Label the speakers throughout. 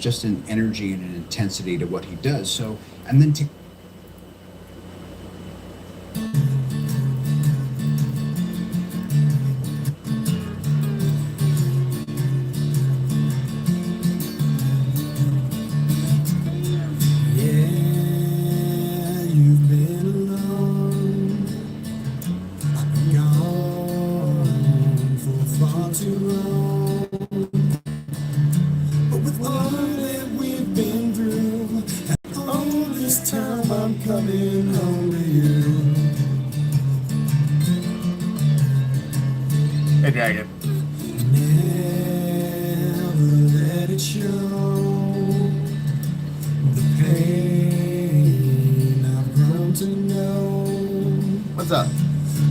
Speaker 1: just an energy and an intensity to what he does. So, and then to
Speaker 2: Hey, Dragon.
Speaker 3: Never let it show the pain I've grown to know.
Speaker 2: What's up?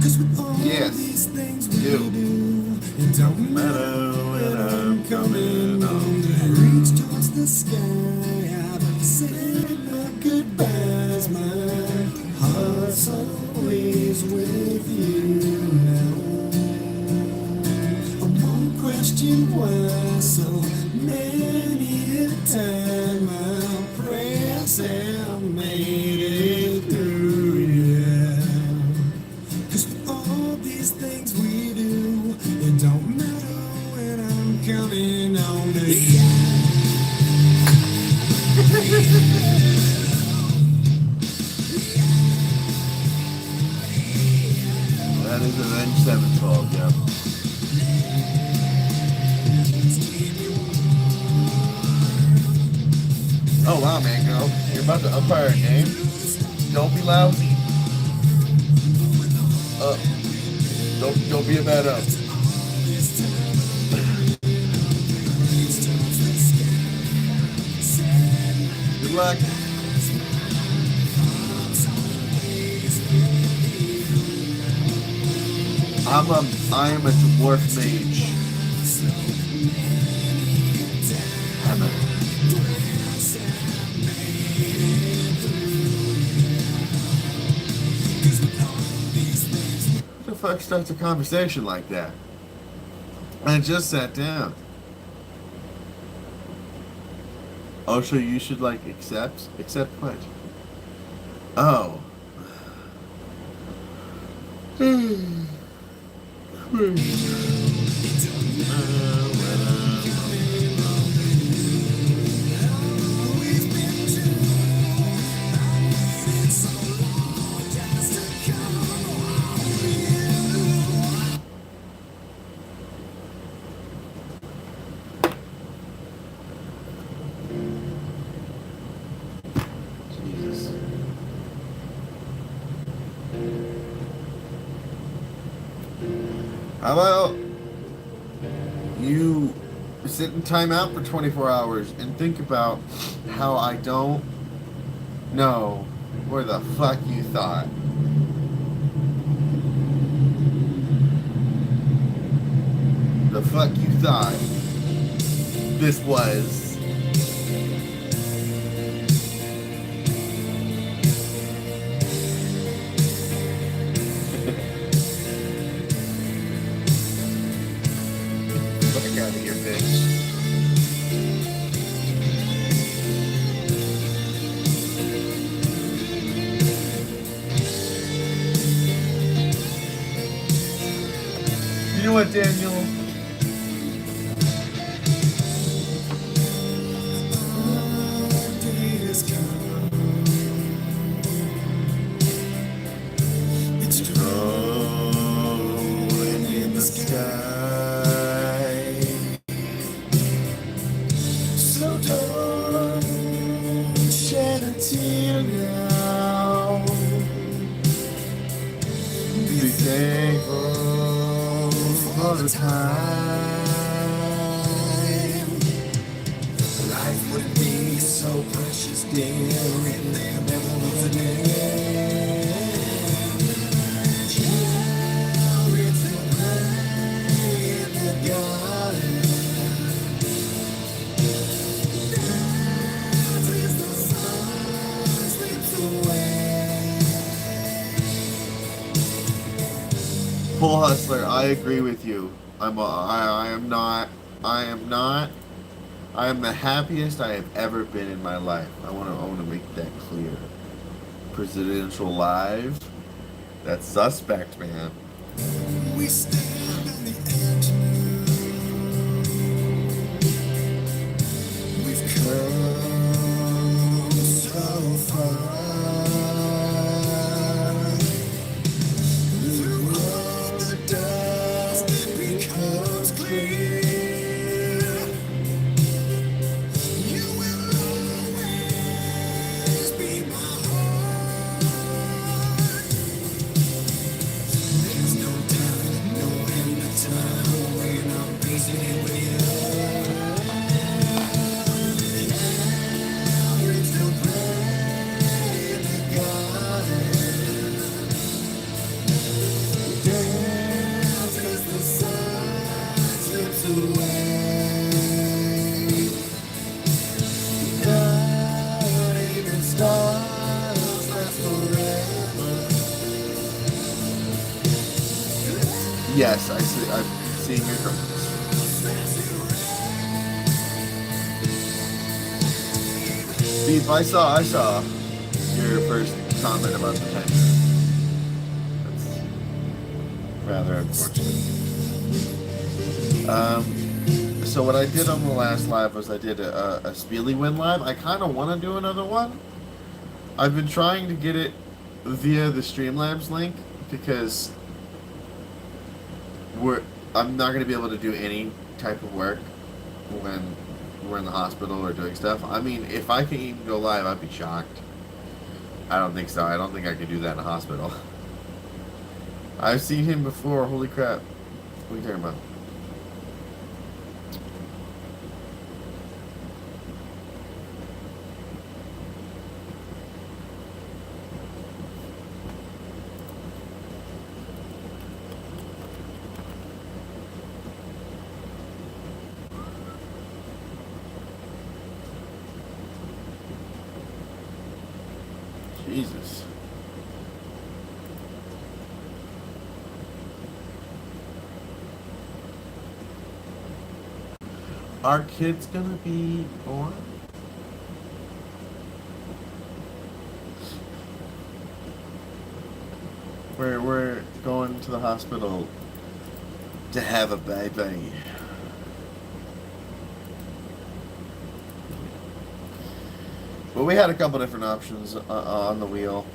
Speaker 3: 'Cause with all
Speaker 2: Yes.
Speaker 3: these things we
Speaker 2: You.
Speaker 3: do, it don't matter when I'm coming home. I reach towards the sky, I've said my goodbyes. My heart's always with you now. Question why so many a time my prayers have made it through, yeah. 'Cause with all these things we do, it don't matter when I'm coming on to you.
Speaker 2: That is Avenged Sevenfold, yeah. Oh wow, Mango. You're about to umpire a game? Don't be lousy. Don't be a bad ump. Good luck. I am a dwarf mage. Hammer. Who the fuck starts a conversation like that? I just sat down. Oh, so you should like accept what? Oh. Jesus. How about you sit in timeout for 24 hours and think about how I don't know where the fuck you thought. The fuck you thought this was. Fuck out of here, bitch. You know what, Daniel?
Speaker 3: It's glowing in the sky. So don't shed a tear now.
Speaker 2: Be thankful
Speaker 3: For the time life would be so precious, dear, if there never was an end. Chariots will play in the garden. As the sun slips away.
Speaker 2: Full Hustler, I agree with you. I am not I am the happiest I have ever been in my life. I want to make that clear. Presidential Live. That's suspect, man.
Speaker 3: We stand on the edge. We've come so far. Through all the dust, it becomes clear. You will always be my heart. There's no doubt, no end of time when I'm facing it with you. Now we still pray to God. Dance 'cause the sun slips away. Not even stars last forever.
Speaker 2: Yes, I see. I'm seeing your comments. Beef, I saw your first comment about the tenure. That's rather unfortunate. So what I did on the last live was I did a Spiely Win live. I kind of want to do another one. I've been trying to get it via the Streamlabs link because I'm not going to be able to do any type of work when we're in the hospital or doing stuff. I mean, if I can even go live, I'd be shocked. I don't think so. I don't think I could do that in a hospital. I've seen him before. Holy crap. What are you talking about? Jesus. Our kid's gonna be born? We're going to the hospital to have a baby. Well, we had a couple different options on the wheel.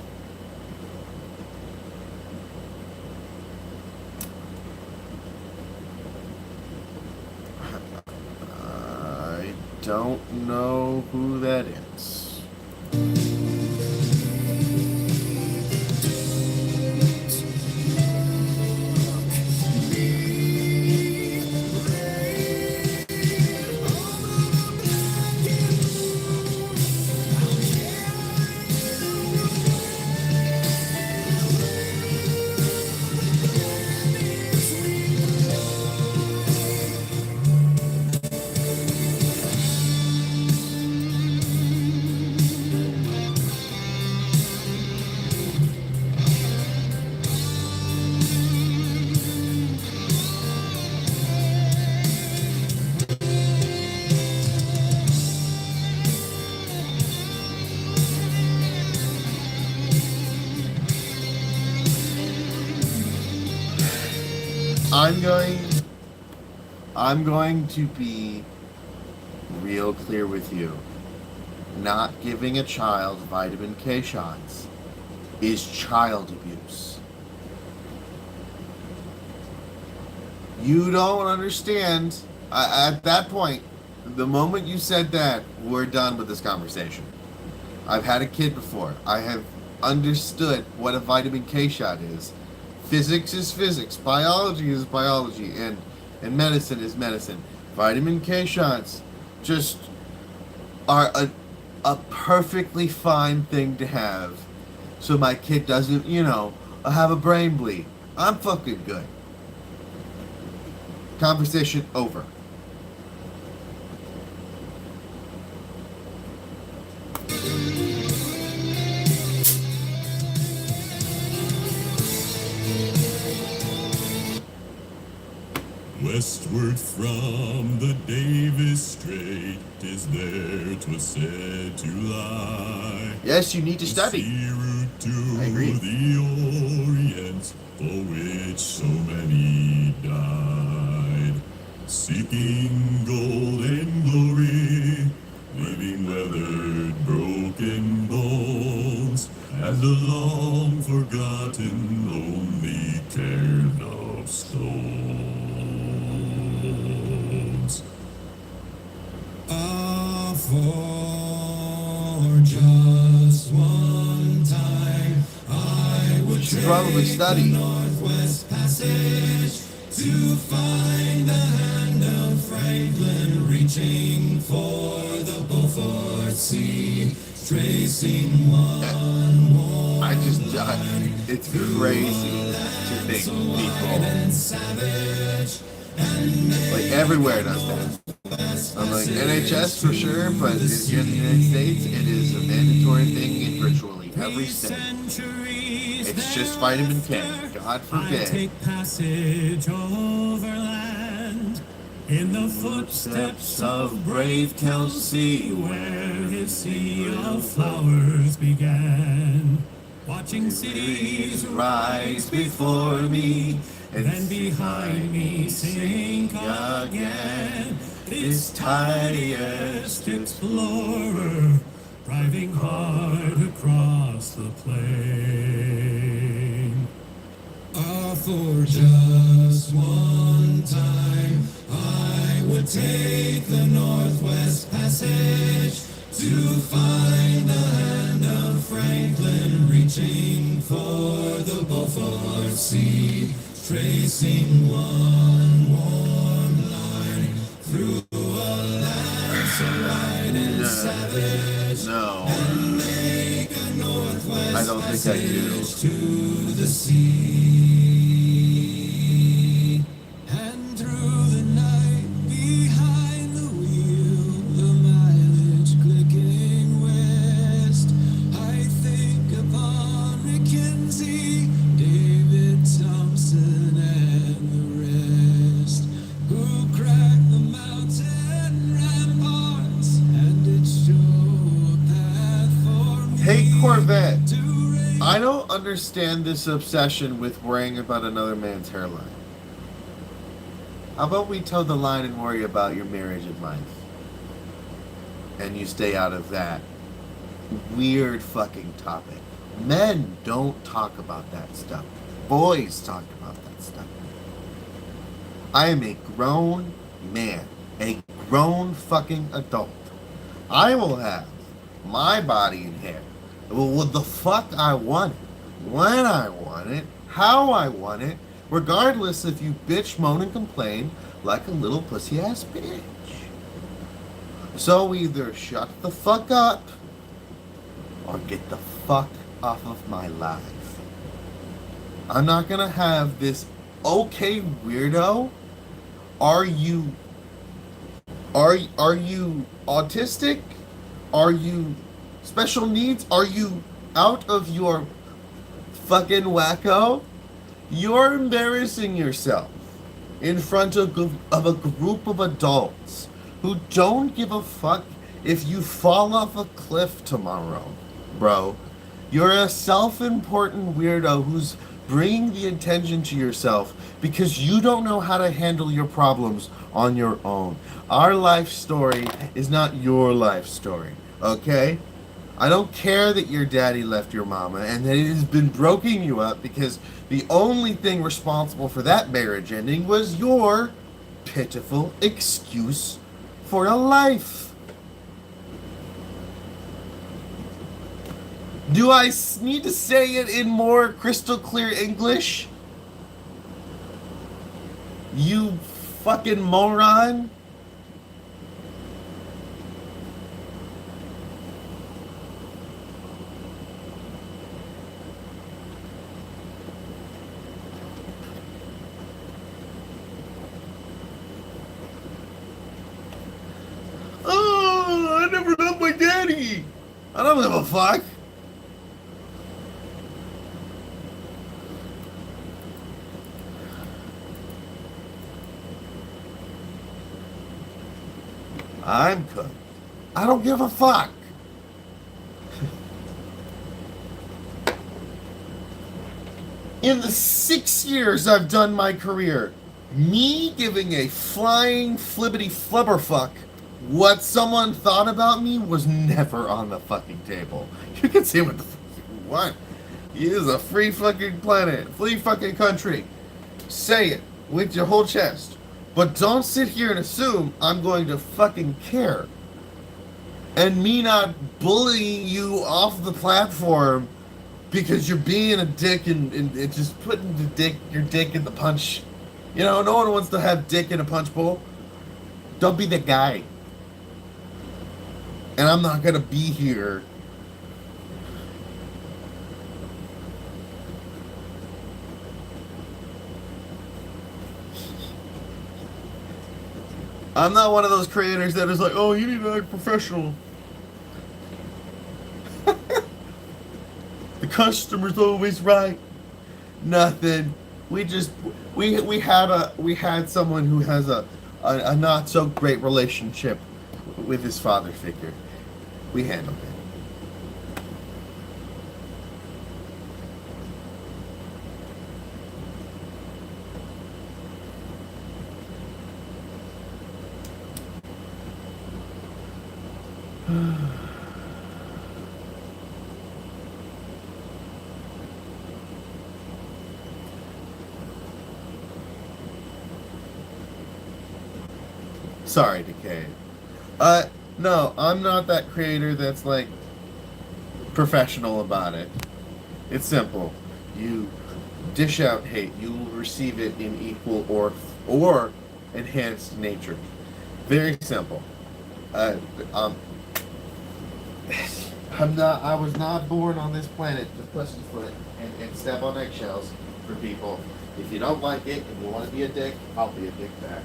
Speaker 2: I don't know who that is. I'm going to be real clear with you. Not giving a child vitamin K shots is child abuse. You don't understand. At that point, the moment you said that, we're done with this conversation. I've had a kid before. I have understood what a vitamin K shot is. Physics is physics. Biology is biology. And medicine is medicine. Vitamin K shots just are a perfectly fine thing to have. So my kid doesn't, have a brain bleed. I'm fucking good. Conversation over.
Speaker 3: Westward from the Davis Strait is there 'twas said to lie.
Speaker 2: Yes, you need to
Speaker 3: The
Speaker 2: study.
Speaker 3: sea route to
Speaker 2: I agree.
Speaker 3: the Orient, for which so many died, seeking gold and glory, leaving weathered, broken bones, and a long forgotten, lonely cairn of stones.
Speaker 4: Ah, for just one time, I would
Speaker 2: should probably
Speaker 4: take
Speaker 2: study.
Speaker 4: the Northwest Passage to find the hand of Franklin, reaching for the Beaufort Sea, tracing one more
Speaker 2: It's crazy to think people
Speaker 4: and savage,
Speaker 2: like everywhere does that. I'm like NHS for sure, but here in the United States, it is a mandatory thing in virtually every state. It's just vitamin K. God
Speaker 4: I
Speaker 2: forbid.
Speaker 4: take passage overland in the footsteps of brave Kelsey, where his sea of flowers began. Watching cities rise before me, and then behind me sink again. This tidiest explorer, driving hard across the plain. Ah, for just one time, I would take the Northwest Passage to find the hand of Franklin, reaching for the Beaufort Sea, tracing one warm line through a land so wide and savage,
Speaker 2: No,
Speaker 4: and make a Northwest
Speaker 2: I don't think I do.
Speaker 4: Passage to the sea. And through the night, behind the wheel, the mileage clicking west, I think upon Mackenzie, David Thompson, and the rest, who cracked the mountain ramparts and did show a path for me.
Speaker 2: Hey Corvette,
Speaker 4: to raise
Speaker 2: I don't understand this obsession with worrying about another man's hairline. How about we toe the line and worry about your marriage and life? And you stay out of that weird fucking topic. Men don't talk about that stuff. Boys talk about that stuff. I am a grown man. A grown fucking adult. I will have my body and hair. What the fuck I want it. When I want it. How I want it. Regardless if you bitch, moan, and complain like a little pussy ass bitch. So either shut the fuck up or get the fuck off of my life. I'm not gonna have this okay weirdo. Are you autistic? Are you special needs? Are you out of your fucking wacko? You're embarrassing yourself in front of a group of adults who don't give a fuck if you fall off a cliff tomorrow, bro. You're a self-important weirdo who's bringing the attention to yourself because you don't know how to handle your problems on your own. Our life story is not your life story, okay? I don't care that your daddy left your mama and that it has been broken you up because the only thing responsible for that marriage ending was your pitiful excuse for a life. Do I need to say it in more crystal clear English? You fucking moron. Oh, I never met my daddy. I don't give a fuck. I'm cooked. I don't give a fuck. In the 6 years I've done my career, me giving a flying flibbity flubberfuck what someone thought about me was never on the fucking table. You can say what the fuck you want. It is a free fucking planet, free fucking country. Say it with your whole chest. But don't sit here and assume I'm going to fucking care. And me not bullying you off the platform because you're being a dick and just putting your dick in the punch. You know, no one wants to have dick in a punch bowl. Don't be the guy. And I'm not gonna be here. I'm not one of those creators that is like, oh, you need to act professional. The customer's always right. Nothing. We had someone who has a not so great relationship with his father figure. We handled it. Sorry, Decay. No, I'm not that creator that's like professional about it. It's simple. You dish out hate, you will receive it in equal or enhanced nature. Very simple. I was not born on this planet to pussyfoot and step on eggshells for people. If you don't like it and you want to be a dick, I'll be a dick back.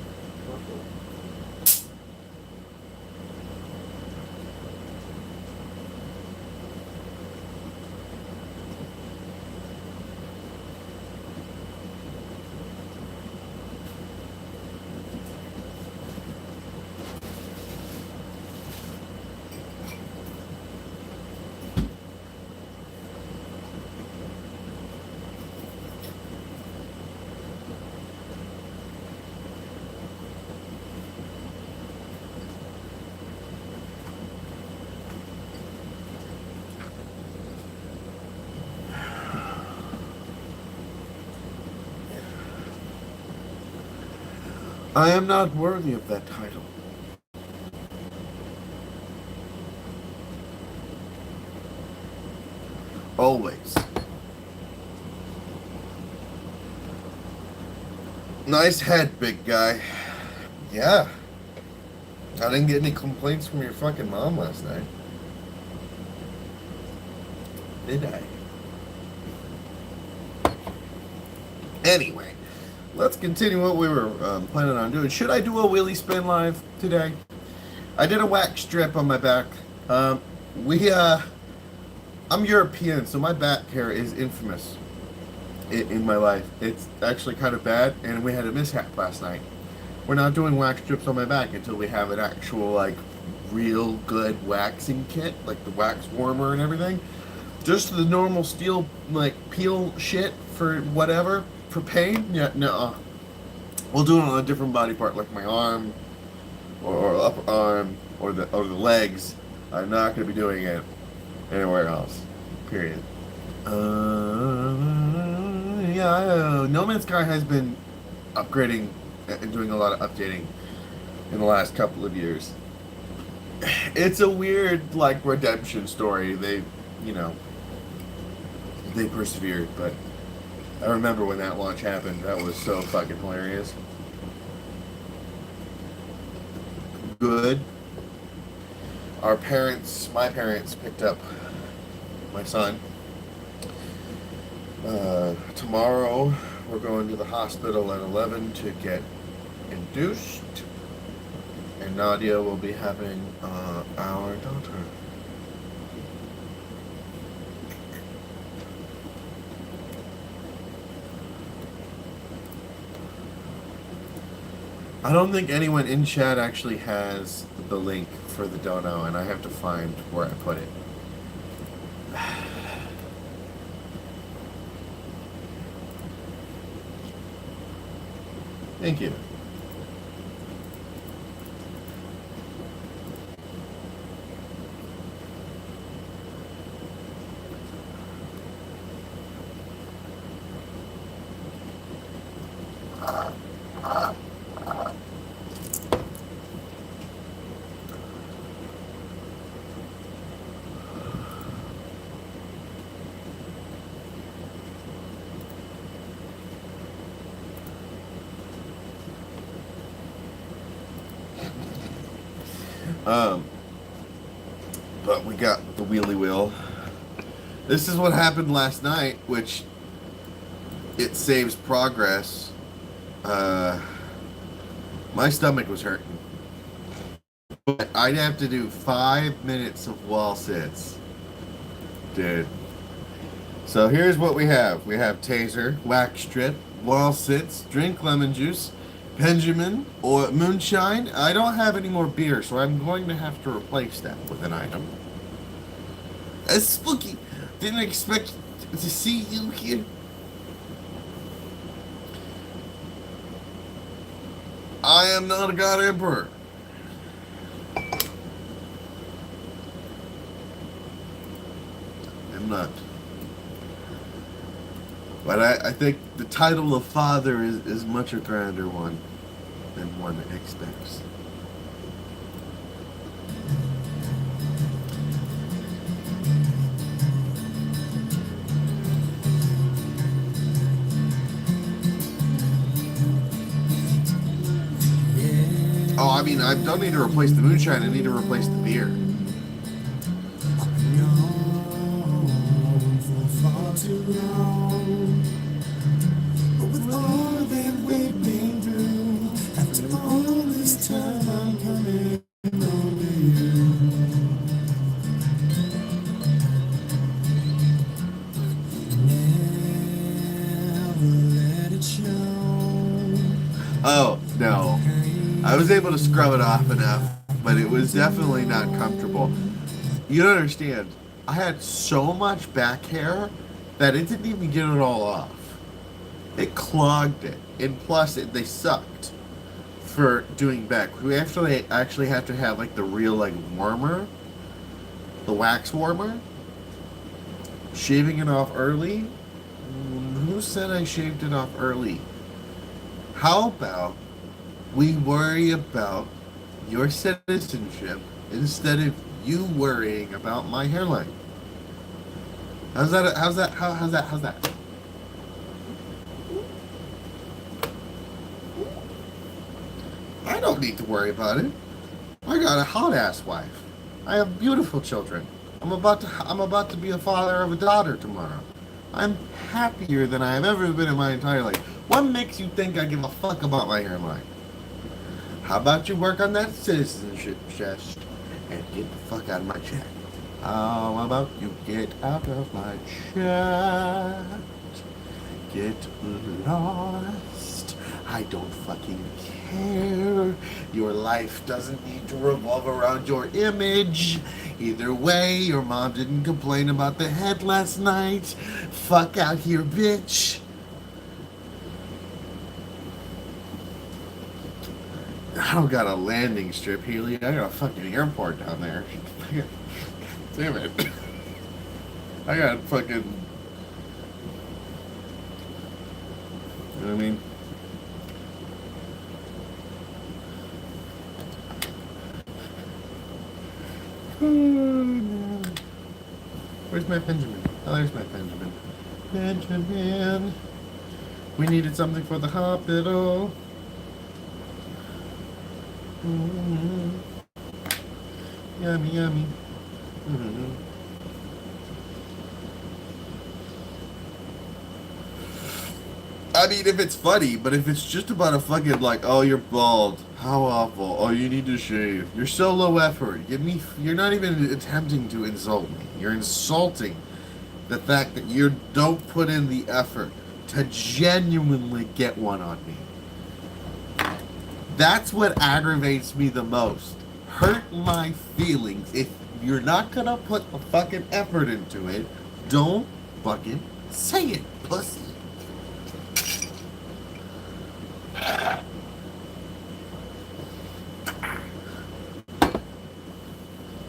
Speaker 2: I am not worthy of that title. Always. Nice head, big guy. Yeah. I didn't get any complaints from your fucking mom last night. Did I? Anyway. Let's continue what we were planning on doing. Should I do a wheelie spin live today? I did a wax strip on my back. I'm European, so my back hair is infamous in my life. It's actually kind of bad, and we had a mishap last night. We're not doing wax strips on my back until we have an actual, like, real good waxing kit, like the wax warmer and everything. Just the normal steel, like, peel shit for whatever. For pain? Yeah, no. We'll do it on a different body part, like my arm, or upper arm, or the legs. I'm not going to be doing it anywhere else. Period. No Man's Sky has been upgrading and doing a lot of updating in the last couple of years. It's a weird, like, redemption story. They persevered, but I remember when that launch happened. That was so fucking hilarious. Good. My parents picked up my son. Tomorrow, we're going to the hospital at 11 to get induced. And Nadia will be having our daughter. I don't think anyone in chat actually has the link for the dono, and I have to find where I put it. Thank you. But we got the wheelie wheel. This is what happened last night, which it saves progress. My stomach was hurting. But I'd have to do 5 minutes of wall sits. Dude. So here's what we have. We have taser, wax strip, wall sits, drink lemon juice, Benjamin, or moonshine. I don't have any more beer, so I'm going to have to replace that with an item. It's spooky. Didn't expect to see you here. I am not a god emperor. I'm not. But I think the title of father is much a grander one than one expects. Oh, I mean, I don't need to replace the moonshine. I need to replace the beer.
Speaker 3: Known for far too long. But with all that we've been through, after all this time, I'm coming home to you. Never let it show.
Speaker 2: Oh, no. I was able to scrub it off enough, but it was definitely not comfortable. You don't understand. I had so much back hair that it didn't even get it all off. It clogged it. And plus, they sucked for doing back. We actually have to have like the real like warmer, the wax warmer. Shaving it off early? Who said I shaved it off early? How about we worry about your citizenship instead of you worrying about my hairline? How's that? How's that? How's that? I don't need to worry about it. I got a hot ass wife. I have beautiful children. I'm about to be a father of a daughter tomorrow. I'm happier than I have ever been in my entire life. What makes you think I give a fuck about my hairline? How about you work on that citizenship chest and get the fuck out of my chat? How about you get out of my chat? Get lost. I don't fucking care. Your life doesn't need to revolve around your image. Either way, your mom didn't complain about the head last night. Fuck out here, bitch. I don't got a landing strip, Healy. I got a fucking airport down there. Damn it. I got fucking... You know what I mean? Where's my Benjamin? Oh, there's my Benjamin. Benjamin. We needed something for the hospital. Mm-hmm. Yummy, yummy. Mm-hmm. I mean, if it's funny, but if it's just about a fucking like, oh, you're bald, how awful, oh, you need to shave, you're so low effort, you're not even attempting to insult me. You're insulting the fact that you don't put in the effort to genuinely get one on me. That's what aggravates me the most. Hurt my feelings. If you're not gonna put the fucking effort into it, don't fucking say it, pussy.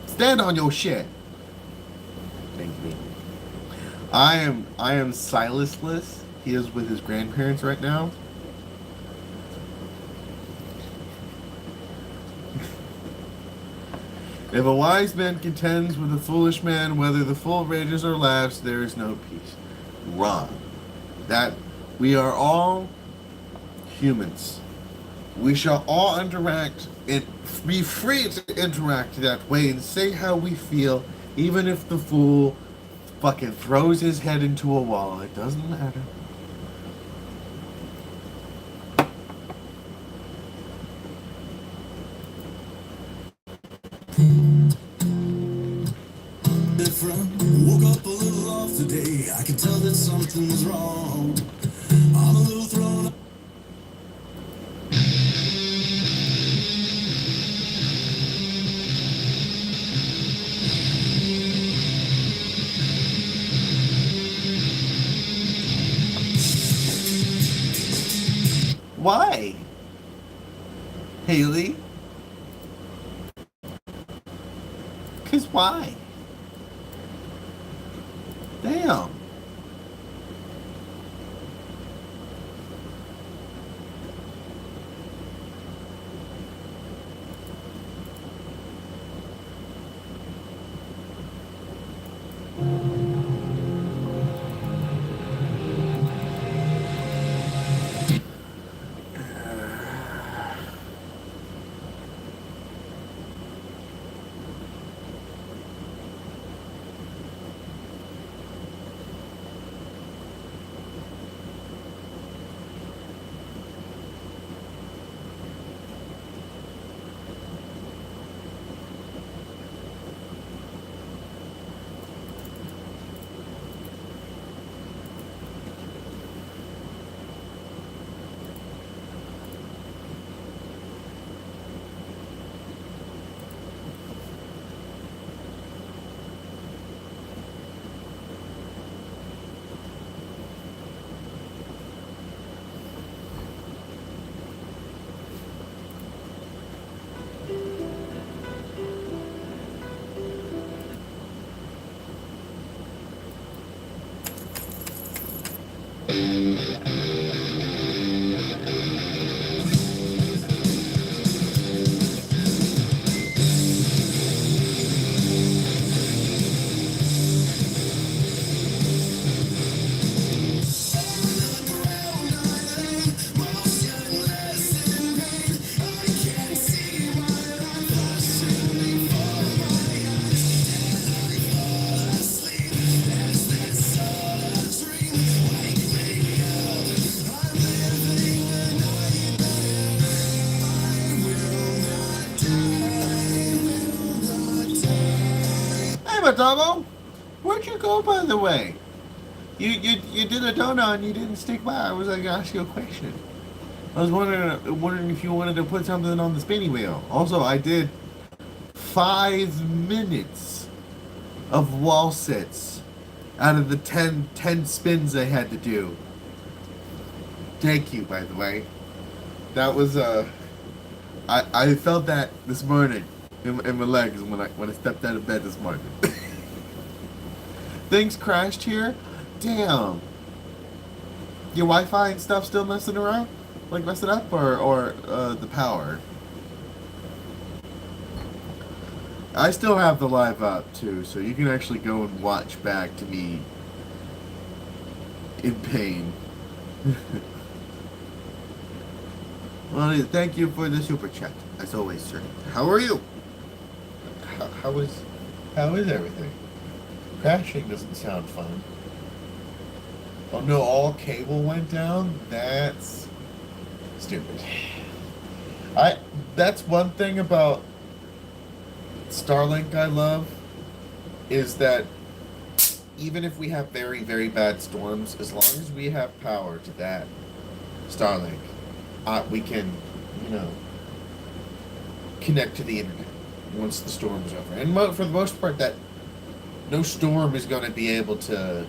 Speaker 2: Stand on your shit. Thank you. I am Silasless. He is with his grandparents right now. If a wise man contends with a foolish man, whether the fool rages or laughs, there is no peace. Wrong. That we are all humans. We shall all interact and be free to interact that way and say how we feel, even if the fool fucking throws his head into a wall. It doesn't matter.
Speaker 3: Different. Woke up a little off today. I can tell that something's wrong. I'm a little thrown up.
Speaker 2: Why? Haley? 'Cause why? Damn. Hey, Matamo! Where'd you go, by the way? You did a donut and you didn't stick by. I was like, ask you a question. I was wondering if you wanted to put something on the spinning wheel. Also, I did 5 minutes of wall sits out of the 10 spins I had to do. Thank you, by the way. That was I felt that this morning in my legs when I stepped out of bed this morning. Things crashed here. Damn. Your Wi-Fi and stuff still messing around? Like messing up or the power? I still have the live up too, so you can actually go and watch back to me in pain. Well, thank you for the super chat, as always, sir. How are you? How is everything? Crashing doesn't sound fun. Oh no, all cable went down? That's stupid. That's one thing about Starlink I love, is that even if we have very, very bad storms, as long as we have power to that Starlink, we can, connect to the internet once the storm is over. And for the most part, that no storm is going to be able to.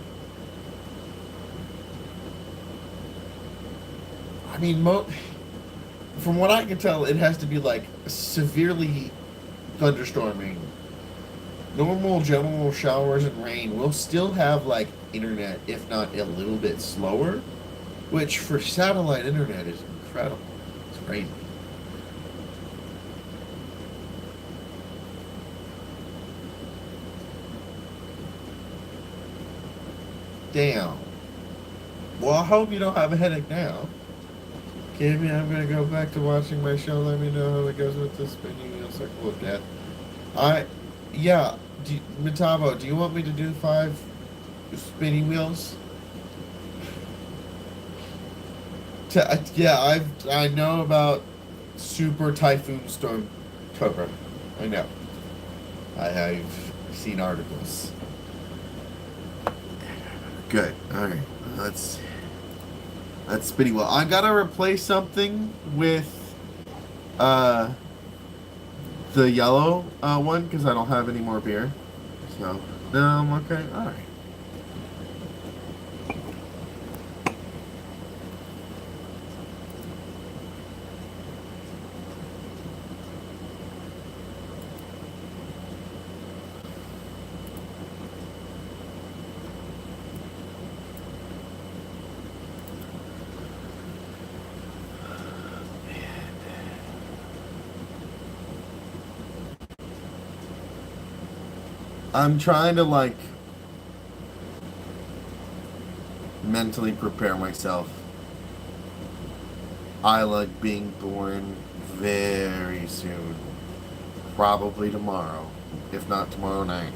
Speaker 2: I mean, from what I can tell, it has to be like severely thunderstorming. Normal general showers and rain will still have like internet, if not a little bit slower, which for satellite internet is incredible. It's crazy. Damn. Well, I hope you don't have a headache now. Kimmy, I'm gonna go back to watching my show. Let me know how it goes with the spinning wheel circle of death. Yeah. Mitabo, do you want me to do 5 spinning wheels? Yeah, I know about Super Typhoon Storm Cobra. I know. I've seen articles. Good. All right. That's spinning wheel. I gotta replace something with the yellow one because I don't have any more beer. So no, I'm okay. All right. I'm trying to like mentally prepare myself. Isla being born very soon. Probably tomorrow, if not tomorrow night.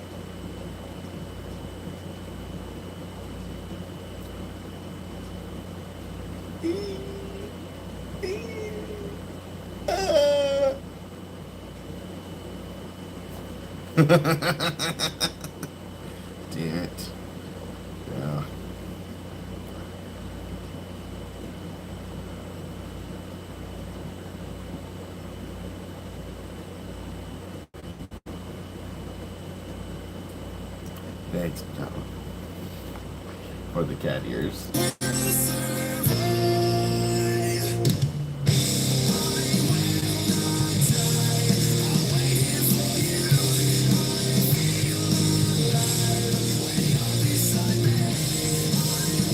Speaker 2: Damn it. Yeah. Thanks, Tom. For the cat ears.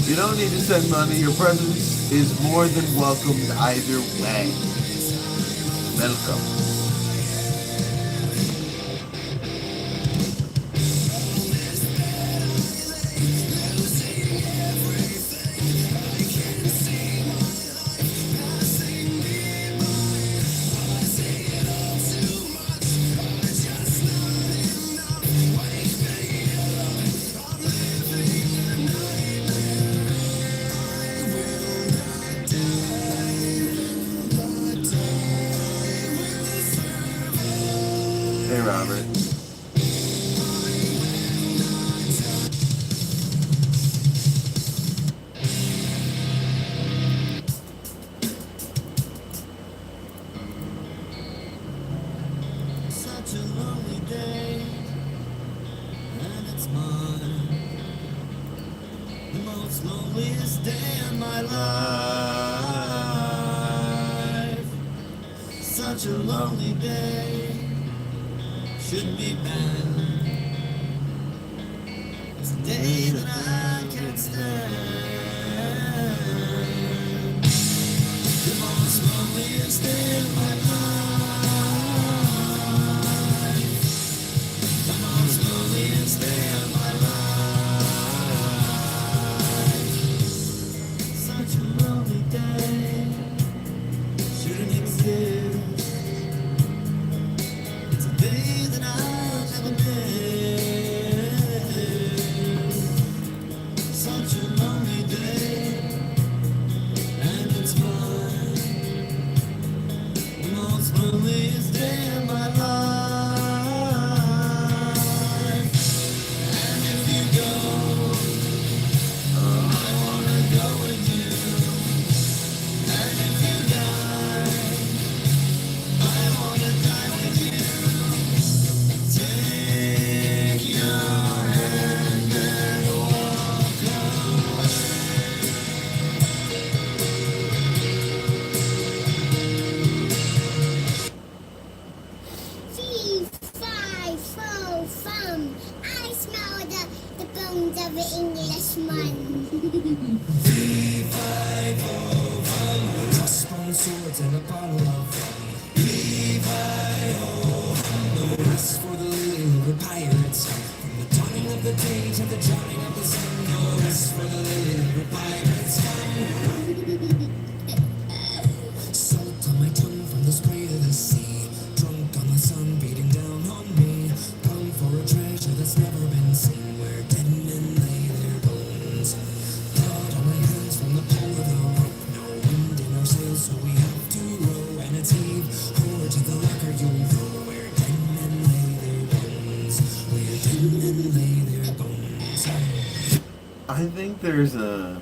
Speaker 2: You don't need to send money. Your presence is more than welcomed either way. Welcome. Hey, Robert.
Speaker 4: Such a lonely day, and it's mine. The most loneliest day of my life. Such a lonely day. Shouldn't be bad. It's a day that I can't stand. The most loneliest day of my life. The most loneliest day of my life. Such a lonely day. Shouldn't exist. Most
Speaker 5: songs of an Englishman.
Speaker 3: Crossbow swords and a bottle of rum. Levi-ho, no rest for the little pirates. From the dawning of the day to the drowning of the sun, no rest for the little pirates. Salt on my tongue from the spray of the sea. Drunk on the sun beating down on me. Come for a treasure that's never been seen, where dead men lay their bones. Blood on my hands from the pull of the rope. No wind in our sails, so we have to row. And it's heave, or to the locker you'll go, where dead men lay their bones. Where dead men lay their bones.
Speaker 2: I think there's a.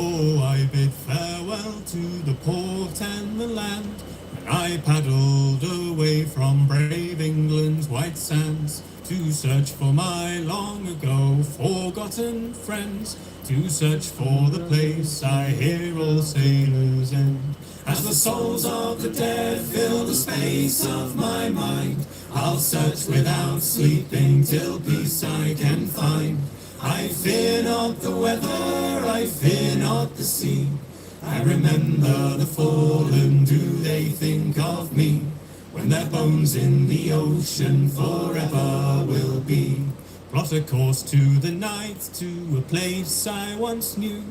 Speaker 3: Oh, I bid farewell to the port and the land, and I paddled away from brave England's white sands, to search for my long ago forgotten friends, to search for the place I hear all sailors end. As the souls of the dead fill the space of my mind, I'll search without sleeping till peace I can find. I fear not the weather, I fear not the sea. I remember the fallen, do they think of me? When their bones in the ocean forever will be. Plot a course to the night, to a place I once knew,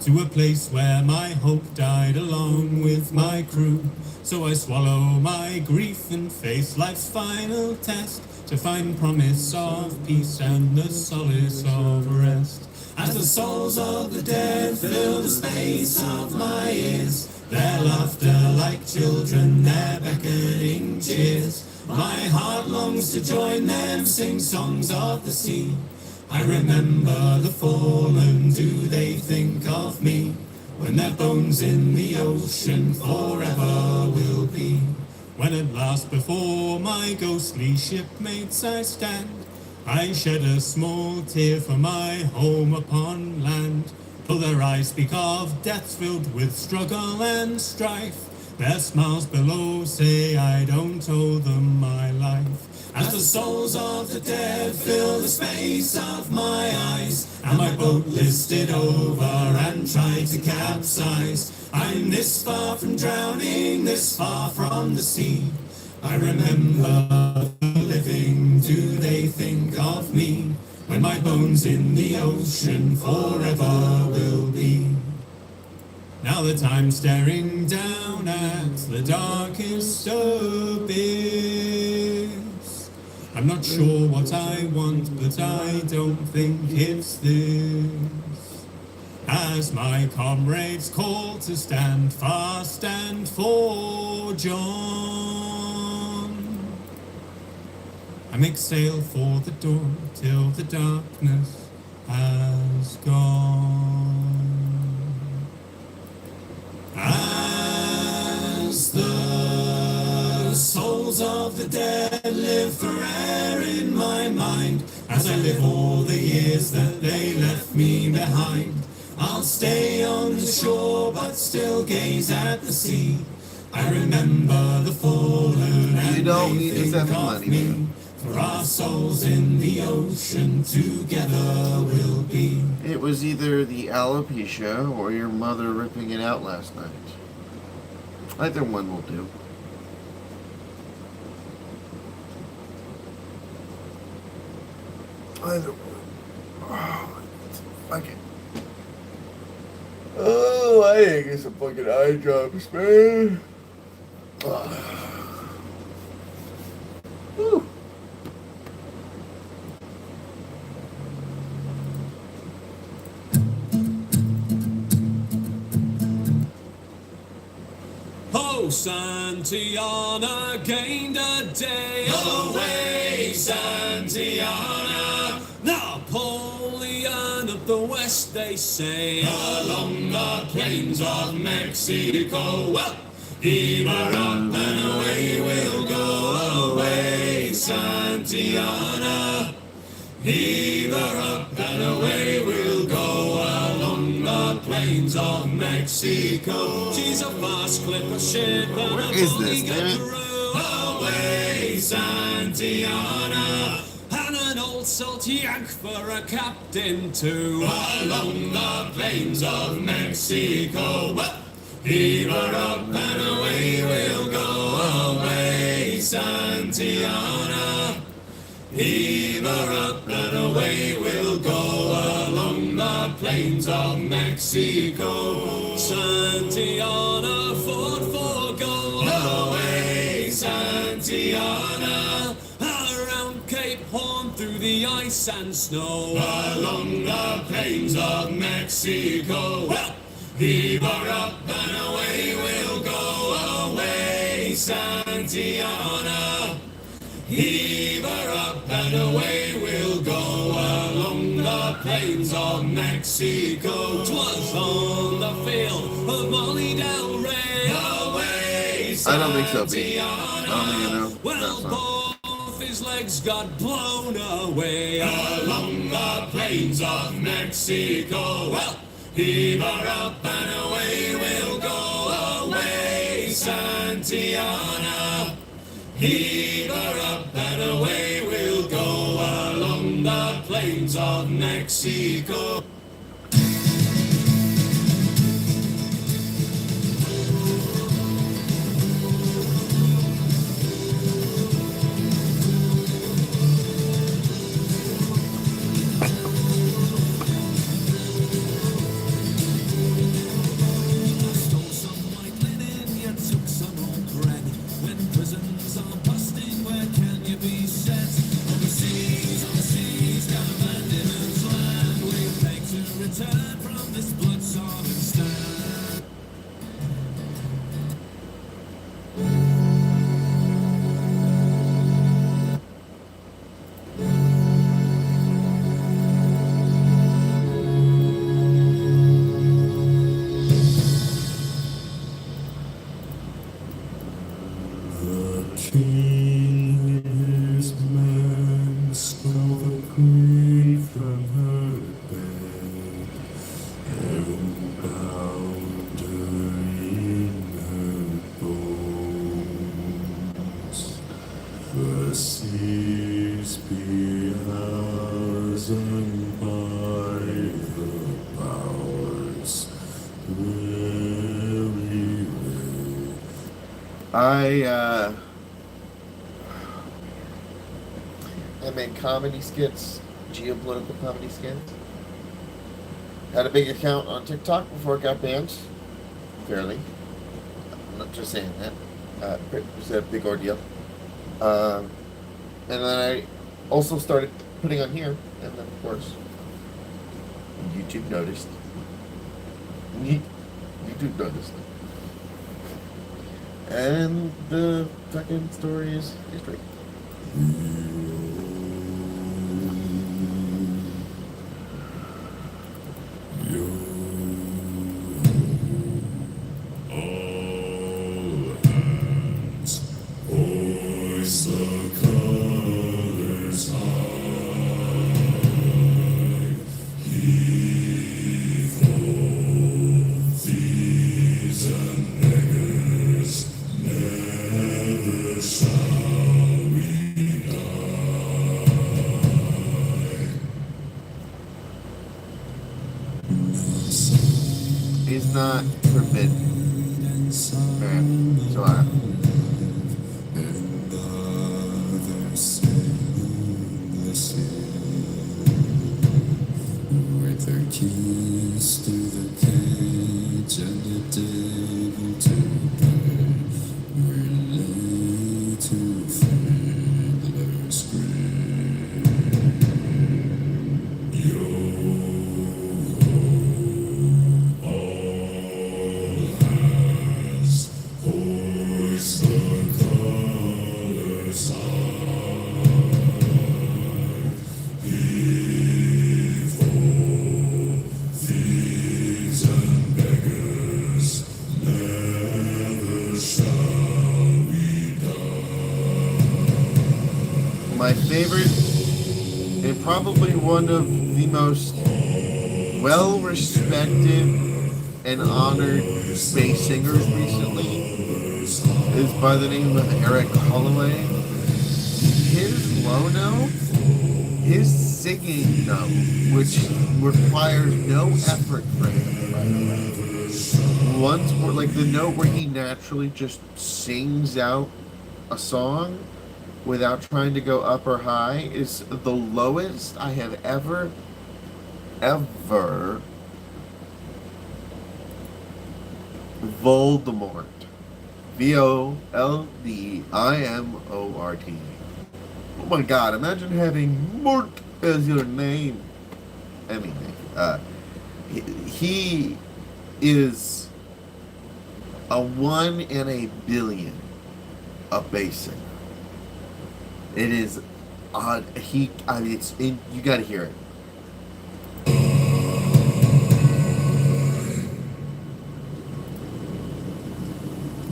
Speaker 3: to a place where my hope died along with my crew. So I swallow my grief and face life's final test, to find promise of peace and the solace of rest. As the souls of the dead fill the space of my ears, their laughter like children, their beckoning cheers, my heart longs to join them, sing songs of the sea. I remember the fallen, do they think of me? When their bones in the ocean forever will be. When at last before my ghostly shipmates I stand, I shed a small tear for my home upon land. For their eyes speak of deaths filled with struggle and strife. Their smiles below say I don't owe them my life. As the souls of the dead fill the space of my eyes, and my boat listed over and tried to capsize, I'm this far from drowning, this far from the sea. I remember the living, do they think of me? When my bones in the ocean forever will be. Now that I'm staring down at the darkest abyss, I'm not sure what I want, but I don't think it's this. As my comrades call to stand fast and for John, I make sail for the dawn till the darkness has gone. As the souls of the dead live forever in my mind, as I live all the years that they left me behind, I'll stay on the shore but still gaze at the sea. I remember the fallen and
Speaker 2: don't
Speaker 3: they
Speaker 2: need to
Speaker 3: think
Speaker 2: send me
Speaker 3: of
Speaker 2: money,
Speaker 3: me.
Speaker 2: man.
Speaker 3: For our souls in the ocean together will be.
Speaker 2: It was either the alopecia or your mother ripping it out last night. Either one will do. Either one. Oh, fucking. Oh, I ain't get some fucking eye drops, man. Whew.
Speaker 3: Oh, Santillana gained a day away, Santillana. Napoleon of the West, they say, along the plains of Mexico. Well, heave her up and away we'll go away, Santillana. Heave her up and away we'll go along the plains of Mexico. She's a fast clipper ship and
Speaker 2: Where
Speaker 3: a
Speaker 2: is
Speaker 3: bully
Speaker 2: this, damn it?
Speaker 3: crew. Away, Santiana, and an old salt yank for a captain too. Along the plains of Mexico. Heave her up and away we'll go. Away, Santiana. Heave her up and away we'll go along the plains of Mexico. Santiana fought for gold. Away, Santiana. Around Cape Horn through the ice and snow. Along the plains of Mexico. Heave her up and away we'll go. Away, Santiana. Heave her up and away we'll go along the plains of Mexico. 'Twas on the field of Molly Del Rey. Away,
Speaker 2: I don't think so, B. I
Speaker 3: Santiana.
Speaker 2: don't think you know that
Speaker 3: Well,
Speaker 2: song.
Speaker 3: both his legs got blown away along the plains of Mexico. Well, heave her up and away we'll go. Away, Santiana. Heave her up and away we'll go along the plains of Mexico.
Speaker 4: Stole some white linen, you took some old bread. When prisons are busting, where can you be set? On the seas, down Van Diemen's land. We beg to return from this blood-sodden stand.
Speaker 3: The king and his men stole the queen from her bed and bound her in her bones. The seas be ours and by the powers very well.
Speaker 2: I made comedy skits, geopolitical comedy skits. Had a big account on TikTok before it got banned. Fairly. I'm not just saying that. It was a big ordeal. And then I also started putting on here, and then of course YouTube noticed. YouTube noticed. And the fucking story is history. Is not forbidden. Alright, so
Speaker 3: with their keys to the cage and the devil to pay, we're laid to fiddler's grave. Yo, all hands, hoist the colors high. Heave ho, thieves and beggars, never shall we die.
Speaker 2: my favorite probably one of the most well-respected and honored bass singers recently is by the name of Eric Holloway. His low note, his singing note, which requires no effort from him. Once, like the note where he naturally just sings out a song without trying to go up or high, is the lowest I have ever Voldemort. Voldimort. Oh my god, imagine having Mort as your name. Anyway, he is a 1 in a billion of bass singer. It is odd. You gotta hear it.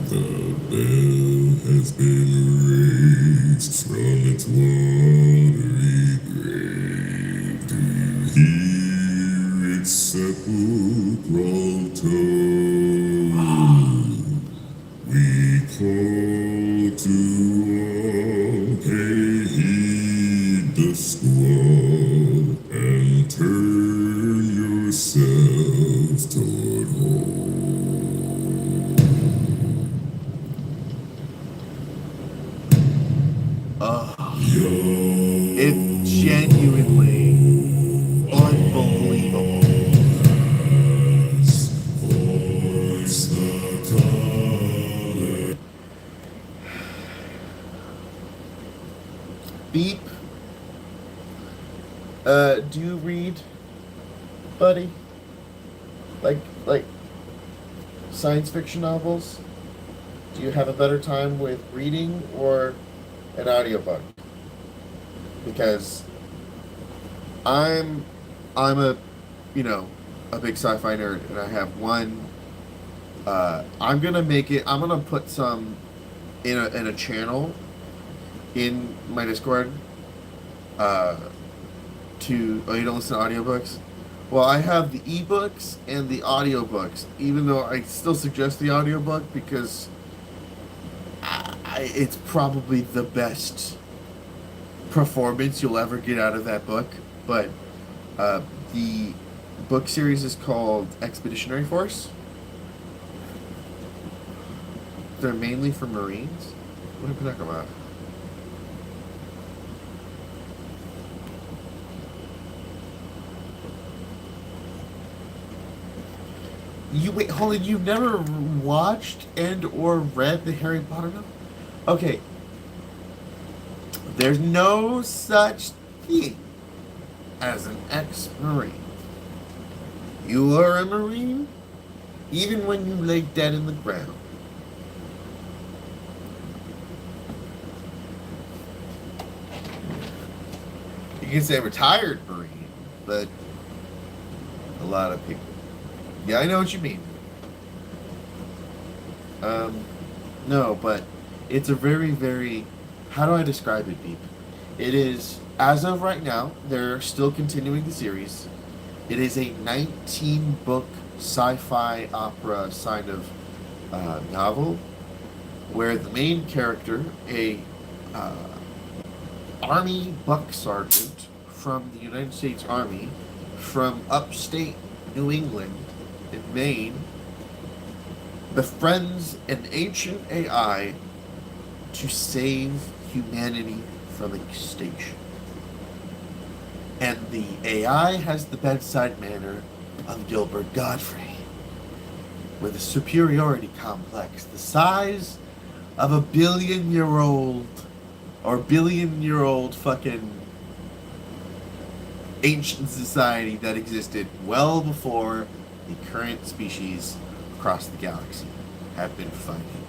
Speaker 3: The bell has been raised from its watery grave to hear its sepulchral tone. We call to all, pay heed the squall, and turn yourselves toward home.
Speaker 2: It's genuinely unbelievable. Beep. Do you read, buddy? Like science fiction novels? Do you have a better time with reading or an audiobook? Because I'm a a big sci-fi nerd, and I have one. I'm gonna put some in a channel in my Discord. You don't listen to audiobooks? Well, I have the ebooks and the audiobooks, even though I still suggest the audiobook because it's probably the best performance you'll ever get out of that book. But the book series is called Expeditionary Force. They're mainly for Marines. What did I talk about? Hold on, you've never watched and or read the Harry Potter novel? Okay. There's no such thing as an ex-Marine. You are a Marine even when you lay dead in the ground. You can say retired Marine, but a lot of people. Yeah, I know what you mean. No, but it's a very, very... How do I describe it, Beep? It is, as of right now, they're still continuing the series. It is a 19-book sci-fi opera kind of novel where the main character, a Army buck sergeant from the United States Army from upstate New England in Maine, befriends an ancient AI to save humanity from extinction. And the AI has the bedside manner of Gilbert Godfrey, with a superiority complex the size of a billion-year-old fucking ancient society that existed well before the current species across the galaxy have been fighting.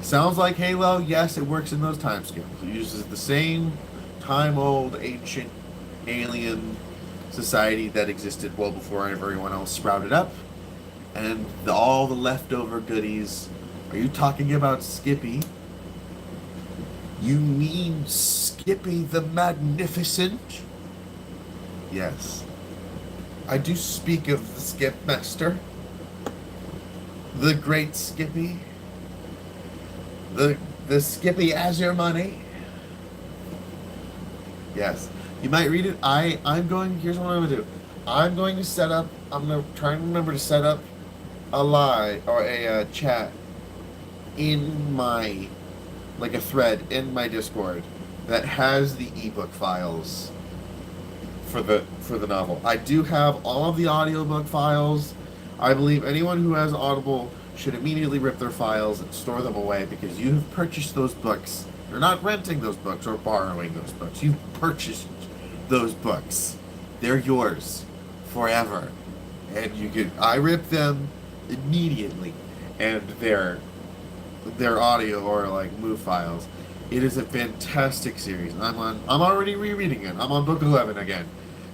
Speaker 2: Sounds like Halo? Yes, it works in those timescales. It uses the same time-old ancient alien society that existed well before everyone else sprouted up, and all the leftover goodies. Are you talking about Skippy? You mean Skippy the Magnificent? Yes. I do speak of the Skip Master. The great Skippy. The Skippy as your money. Yes. You might read it. Here's what I'm gonna do. I'm gonna try and remember to set up a live or a chat in my, like a thread in my Discord that has the ebook files for the novel. I do have all of the audiobook files. I believe anyone who has Audible should immediately rip their files and store them away because you have purchased those books. You're not renting those books or borrowing those books. You've purchased those books. They're yours forever. And I rip them immediately, and their audio or like move files. It is a fantastic series. I'm already rereading it. I'm on book 11 again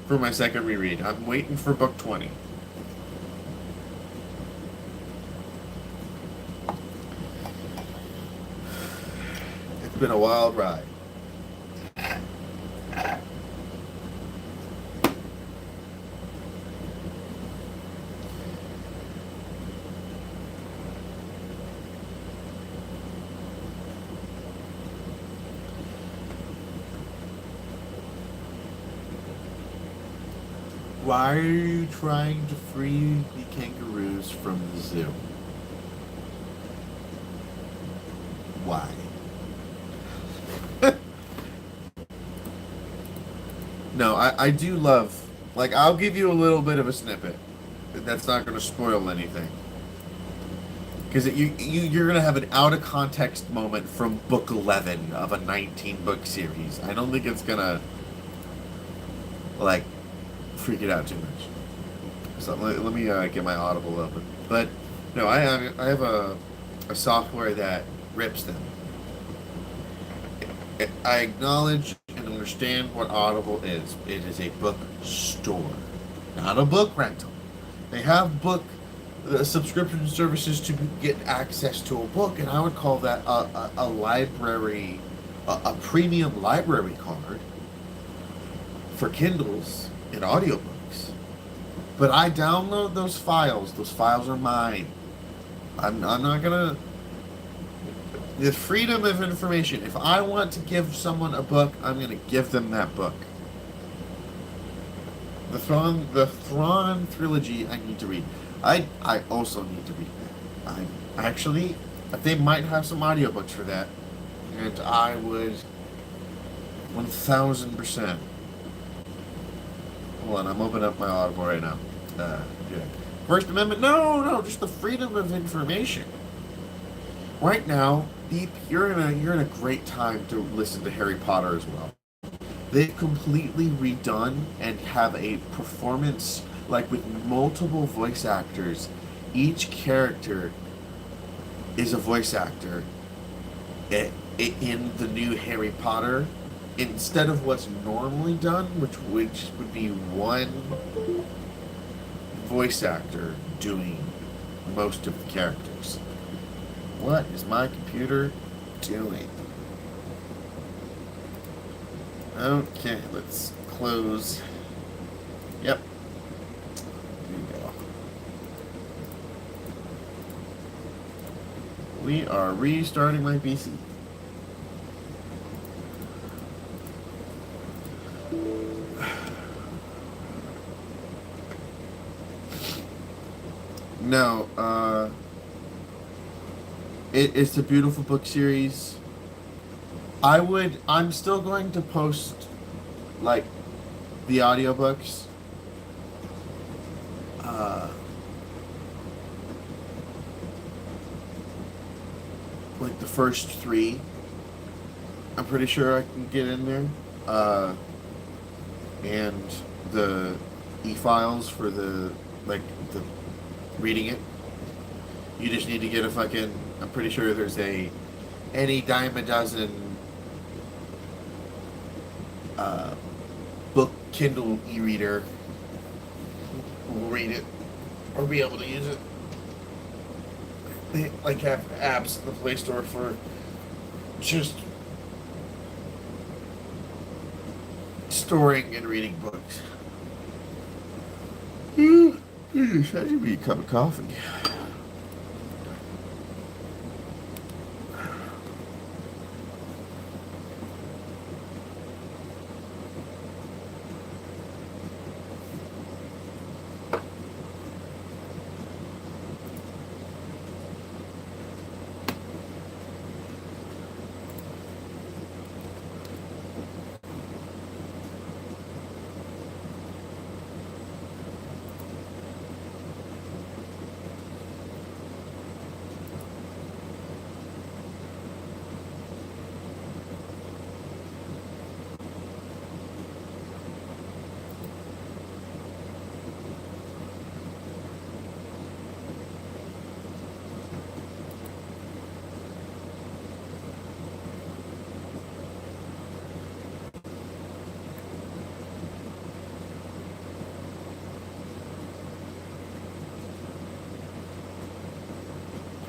Speaker 2: for my second reread. I'm waiting for book 20. It's been a wild ride. Why are you trying to free the kangaroos from the zoo? Why? No, I do love, like, I'll give you a little bit of a snippet. That's not going to spoil anything. Because you're going to have an out of context moment from book 11 of a 19 book series. I don't think it's going to, like, freak it out too much. So let me get my Audible open. But no, I have a software that rips them. I acknowledge and understand what Audible is. It is a book store, not a book rental. They have book subscription services to get access to a book, and I would call that a library, a premium library card for Kindles and audiobooks. But I download those files. Those files are mine. I'm not gonna. The freedom of information. If I want to give someone a book, I'm gonna give them that book. The Thrawn trilogy I need to read. I also need to read that. Actually, they might have some audiobooks for that, and I would 1000%. Hold on, I'm opening up my Audible right now. Yeah. First Amendment? No, just the freedom of information. Right now, Beep, you're in a great time to listen to Harry Potter as well. They've completely redone and have a performance like with multiple voice actors. Each character is a voice actor in the new Harry Potter, instead of what's normally done, which would be one voice actor doing most of the characters. What is my computer doing? Okay, let's close. Yep. There you go. We are restarting my PC. No, it's a beautiful book series. I'm still going to post, like, the audiobooks. Like the first 3. I'm pretty sure I can get in there. And the e-files for the reading it. You just need to get I'm pretty sure there's any dime a dozen book Kindle e-reader will read it or be able to use it. They have apps in the Play Store for just storing and reading books. That should be a cup of coffee.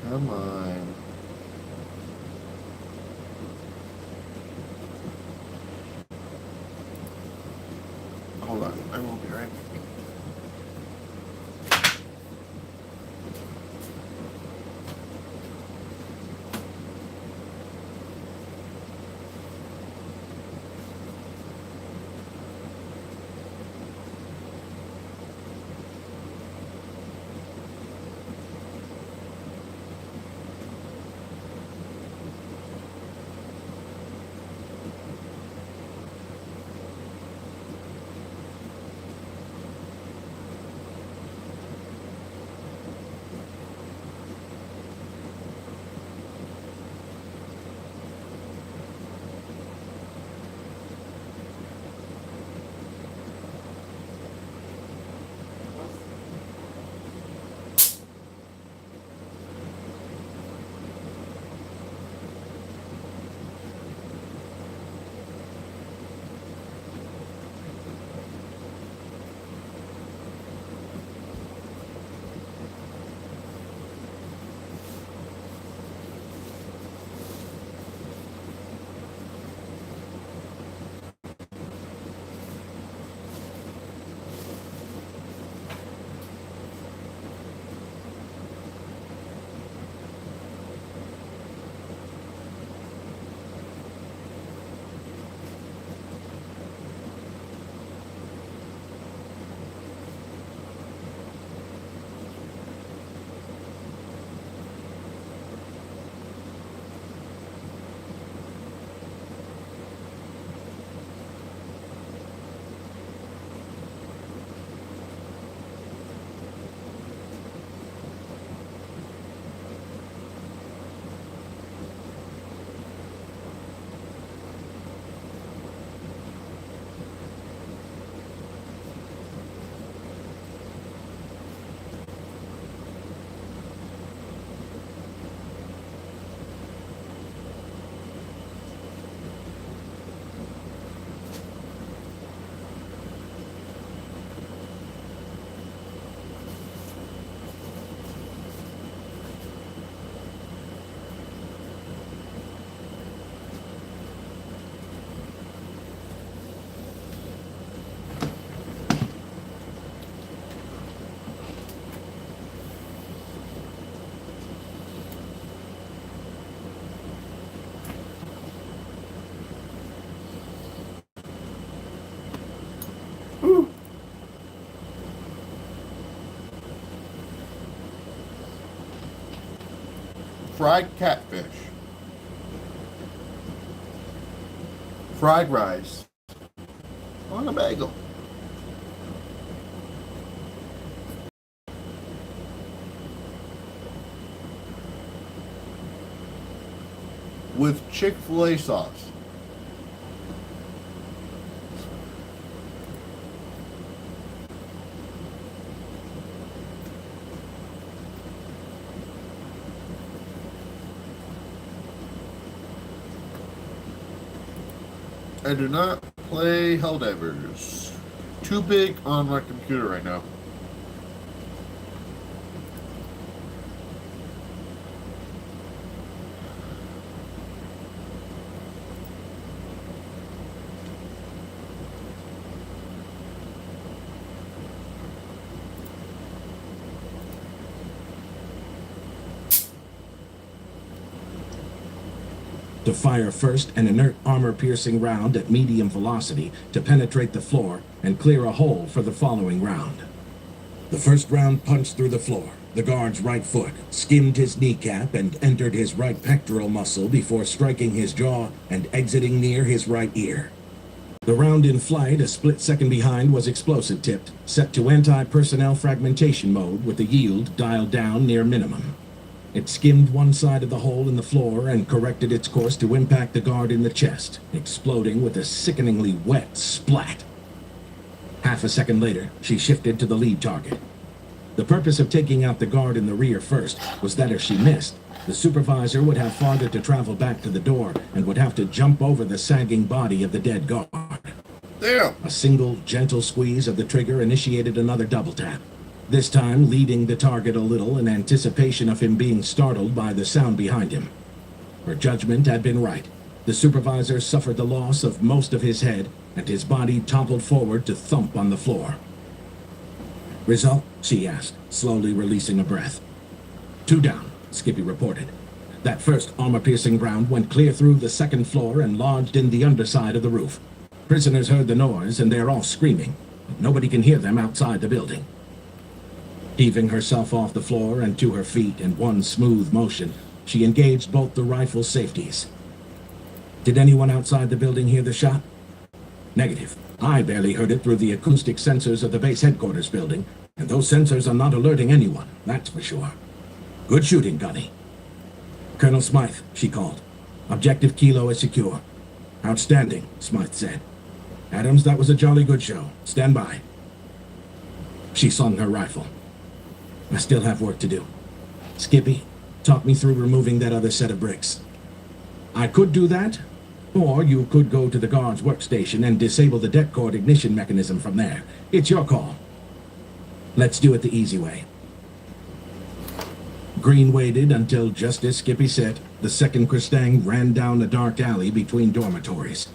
Speaker 2: Come on. Hold on, I will be right back. Fried catfish. Fried rice on a bagel. With Chick-fil-A sauce. I do not play Helldivers. Too big on my computer right now.
Speaker 6: to fire first an inert armor-piercing round at medium velocity to penetrate the floor and clear a hole for the following round. The first round punched through the floor. The guard's right foot skimmed his kneecap and entered his right pectoral muscle before striking his jaw and exiting near his right ear. The round in flight, a split second behind, was explosive-tipped, set to anti-personnel fragmentation mode with the yield dialed down near minimum. It skimmed one side of the hole in the floor and corrected its course to impact the guard in the chest, exploding with a sickeningly wet splat. Half a second later, she shifted to the lead target. The purpose of taking out the guard in the rear first was that if she missed, the supervisor would have farther to travel back to the door and would have to jump over the sagging body of the dead guard.
Speaker 2: Damn.
Speaker 6: A single, gentle squeeze of the trigger initiated another double tap, this time leading the target a little in anticipation of him being startled by the sound behind him. Her judgment had been right. The supervisor suffered the loss of most of his head, and his body toppled forward to thump on the floor. "Result?" she asked, slowly releasing a breath. "2 down," Skippy reported. That first armor-piercing round went clear through the second floor and lodged in the underside of the roof. Prisoners heard the noise, and they're all screaming, but nobody can hear them outside the building. Heaving herself off the floor and to her feet in one smooth motion, she engaged both the rifle safeties. "Did anyone outside the building hear the shot?" "Negative. I barely heard it through the acoustic sensors of the base headquarters building, and those sensors are not alerting anyone, that's for sure. Good shooting, Gunny." "Colonel Smythe," she called. "Objective Kilo is secure." "Outstanding," Smythe said. "Adams, that was a jolly good show. Stand by." She slung her rifle. "I still have work to do. Skippy, talk me through removing that other set of bricks." "I could do that, or you could go to the guard's workstation and disable the det cord ignition mechanism from there. It's your call." "Let's do it the easy way." Green waited until, just as Skippy said, the second Kristang ran down a dark alley between dormitories.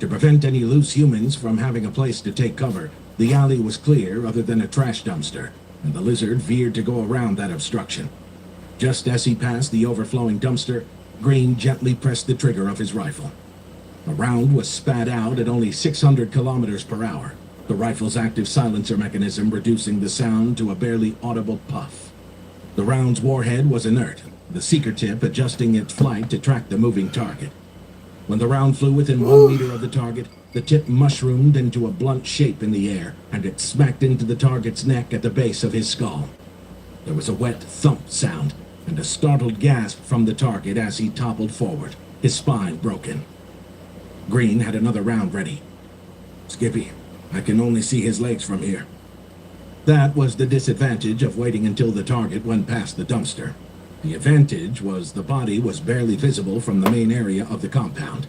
Speaker 6: To prevent any loose humans from having a place to take cover, the alley was clear other than a trash dumpster, and the lizard veered to go around that obstruction. Just as he passed the overflowing dumpster, Green gently pressed the trigger of his rifle. A round was spat out at only 600 kilometers per hour, the rifle's active silencer mechanism reducing the sound to a barely audible puff. The round's warhead was inert, the seeker tip adjusting its flight to track the moving target. When the round flew within 1 meter of the target, the tip mushroomed into a blunt shape in the air, and it smacked into the target's neck at the base of his skull. There was a wet thump sound, and a startled gasp from the target as he toppled forward, his spine broken. Green had another round ready. "Skippy, I can only see his legs from here." That was the disadvantage of waiting until the target went past the dumpster. The advantage was the body was barely visible from the main area of the compound.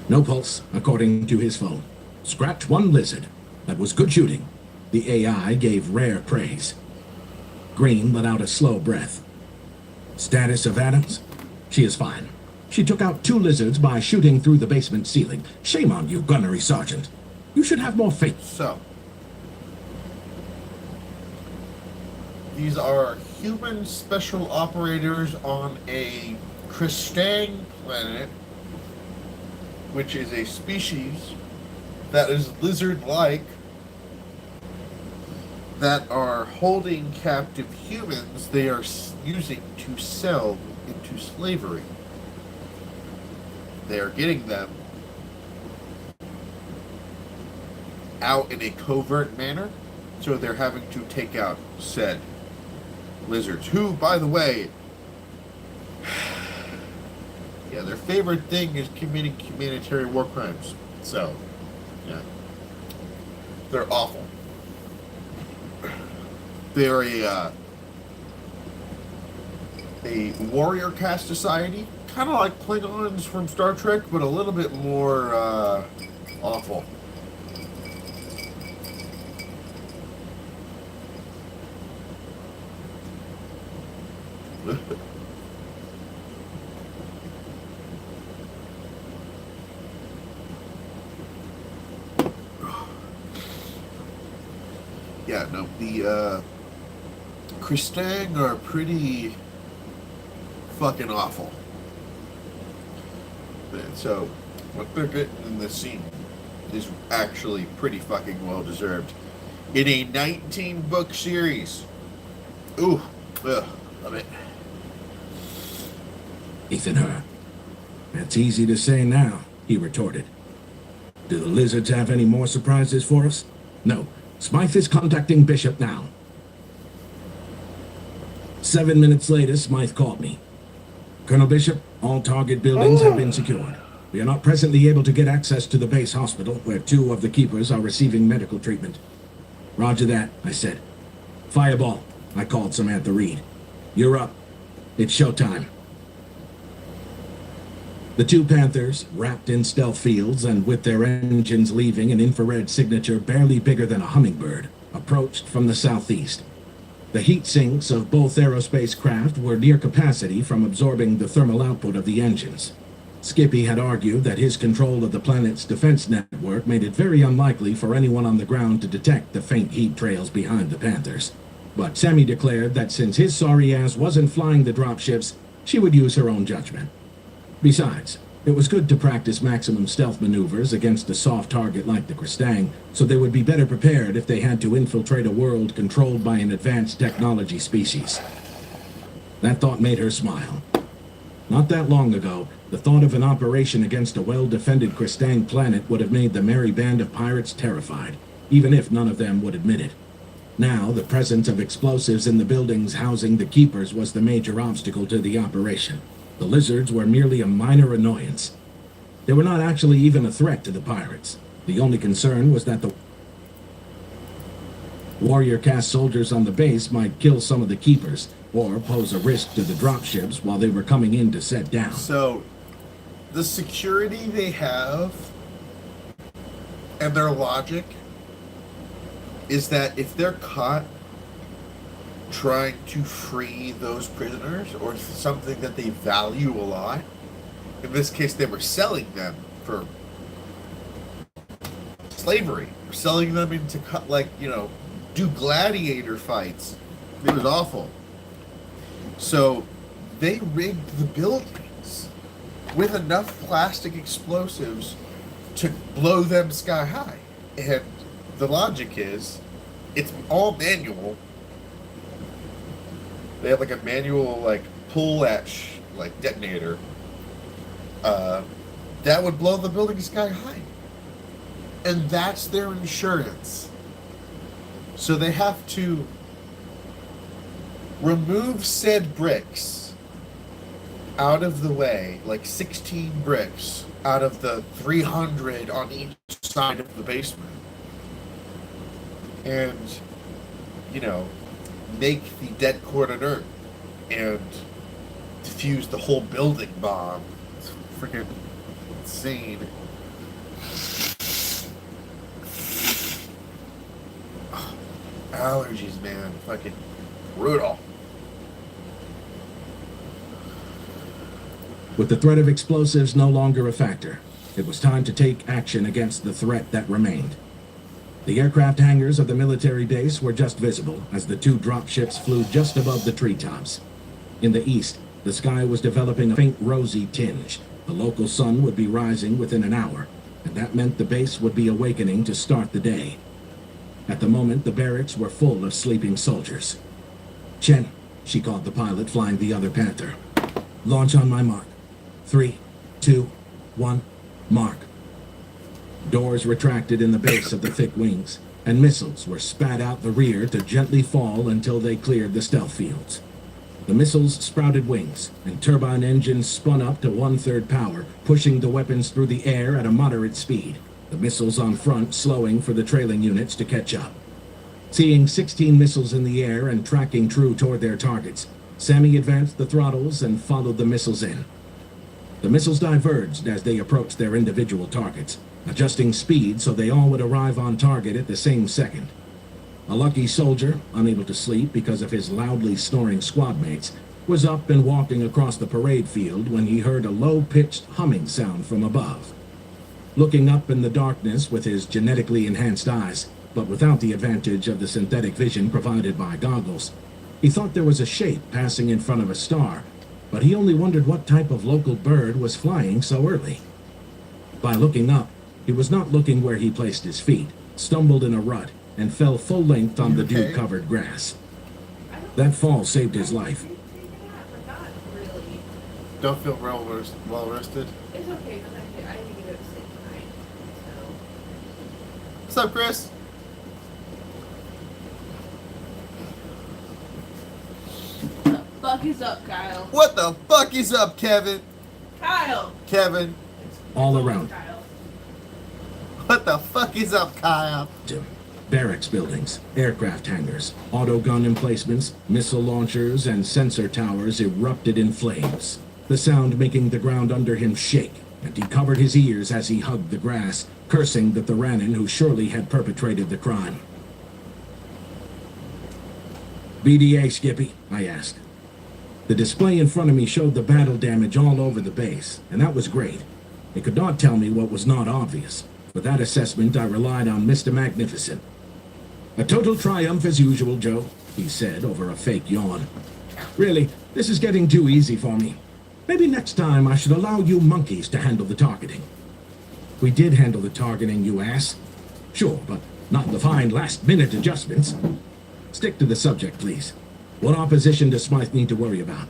Speaker 6: "No pulse, according to his phone. Scratch 1 lizard. That was good shooting." The AI gave rare praise. Green let out a slow breath. "Status of Adams?" "She is fine. She took out 2 lizards by shooting through the basement ceiling. Shame on you, Gunnery Sergeant. You should have more faith."
Speaker 2: So, these are human special operators on a Kristang planet, which is a species that is lizard-like, that are holding captive humans they are using to sell into slavery. They are getting them out in a covert manner, so they're having to take out said lizards, who, by the way, yeah, their favorite thing is committing humanitarian war crimes. So, yeah, they're awful. They're a warrior caste society, kind of like Klingons from Star Trek, but a little bit more awful. Yeah, no, the Kristang are pretty fucking awful. So, what they're getting in this scene is actually pretty fucking well deserved. In a 19-book series. Ooh, ugh, love it.
Speaker 6: Ethan her. That's easy to say now, he retorted. Do the lizards have any more surprises for us? No. Smythe is contacting Bishop now. 7 minutes later, Smythe called me. Colonel Bishop, all target buildings have been secured. We are not presently able to get access to the base hospital, where 2 of the keepers are receiving medical treatment. Roger that, I said. Fireball, I called Samantha Reed. You're up. It's showtime. The 2 Panthers, wrapped in stealth fields and with their engines leaving an infrared signature barely bigger than a hummingbird, approached from the southeast. The heat sinks of both aerospace craft were near capacity from absorbing the thermal output of the engines. Skippy had argued that his control of the planet's defense network made it very unlikely for anyone on the ground to detect the faint heat trails behind the Panthers. But Sammy declared that since his sorry ass wasn't flying the dropships, she would use her own judgment. Besides, it was good to practice maximum stealth maneuvers against a soft target like the Kristang, so they would be better prepared if they had to infiltrate a world controlled by an advanced technology species. That thought made her smile. Not that long ago, the thought of an operation against a well-defended Kristang planet would have made the merry band of pirates terrified, even if none of them would admit it. Now, the presence of explosives in the buildings housing the keepers was the major obstacle to the operation. The lizards were merely a minor annoyance. They were not actually even a threat to the pirates. The only concern was that the warrior-caste soldiers on the base might kill some of the keepers, or pose a risk to the dropships while they were coming in to set down.
Speaker 2: So, the security they have and their logic is that if they're caught trying to free those prisoners or something that they value a lot, in this case they were selling them for slavery, or selling them into do gladiator fights. It was awful. So they rigged the buildings with enough plastic explosives to blow them sky high. And the logic is, it's all manual. They have a manual pull latch detonator that would blow the building sky high, and that's their insurance. So they have to remove said bricks out of the way, 16 bricks out of the 300 on each side of the basement, and make the dead coordinate and defuse the whole building bomb. It's freaking insane. Allergies, man. Fucking brutal.
Speaker 6: With the threat of explosives no longer a factor, it was time to take action against the threat that remained. The aircraft hangars of the military base were just visible as the 2 dropships flew just above the treetops. In the east, the sky was developing a faint rosy tinge. The local sun would be rising within an hour, and that meant the base would be awakening to start the day. At the moment, the barracks were full of sleeping soldiers. Chen, she called the pilot flying the other Panther. Launch on my mark. 3, 2, 1, mark. Doors retracted in the base of the thick wings, and missiles were spat out the rear to gently fall until they cleared the stealth fields. The missiles sprouted wings, and turbine engines spun up to 1/3 power, pushing the weapons through the air at a moderate speed, the missiles on front slowing for the trailing units to catch up. Seeing 16 missiles in the air and tracking true toward their targets, Sammy advanced the throttles and followed the missiles in. The missiles diverged as they approached their individual targets, adjusting speed so they all would arrive on target at the same second. A lucky soldier, unable to sleep because of his loudly snoring squad mates, was up and walking across the parade field when he heard a low-pitched humming sound from above. Looking up in the darkness with his genetically enhanced eyes, but without the advantage of the synthetic vision provided by goggles, he thought there was a shape passing in front of a star, but he only wondered what type of local bird was flying so early. By looking up, he was not looking where he placed his feet, stumbled in a rut, and fell full length on the
Speaker 2: Okay.
Speaker 6: dew-covered grass. That fall saved his life.
Speaker 7: Really.
Speaker 2: Don't feel well rested.
Speaker 7: It's okay because I didn't get to sleep tonight.
Speaker 2: What's up, Chris?
Speaker 7: So, what the fuck is up, Kyle?
Speaker 2: What the fuck is up, Kevin?
Speaker 7: Kyle!
Speaker 2: Kevin.
Speaker 6: All around.
Speaker 7: Kyle.
Speaker 2: What the fuck is up, Kyle?
Speaker 6: Barracks buildings, aircraft hangars, auto gun emplacements, missile launchers, and sensor towers erupted in flames, the sound making the ground under him shake, and he covered his ears as he hugged the grass, cursing the Theranin who surely had perpetrated the crime. BDA, Skippy? I asked. The display in front of me showed the battle damage all over the base, and that was great. It could not tell me what was not obvious. For that assessment, I relied on Mr. Magnificent. A total triumph as usual, Joe, he said over a fake yawn. Really, this is getting too easy for me. Maybe next time I should allow you monkeys to handle the targeting. We did handle the targeting, you ass. Sure, but not the fine last-minute adjustments. Stick to the subject, please. What opposition does Smythe need to worry about?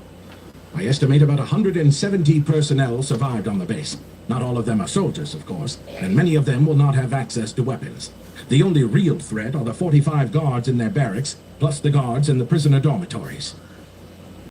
Speaker 6: I estimate about 170 personnel survived on the base. Not all of them are soldiers, of course, and many of them will not have access to weapons. The only real threat are the 45 guards in their barracks, plus the guards in the prisoner dormitories.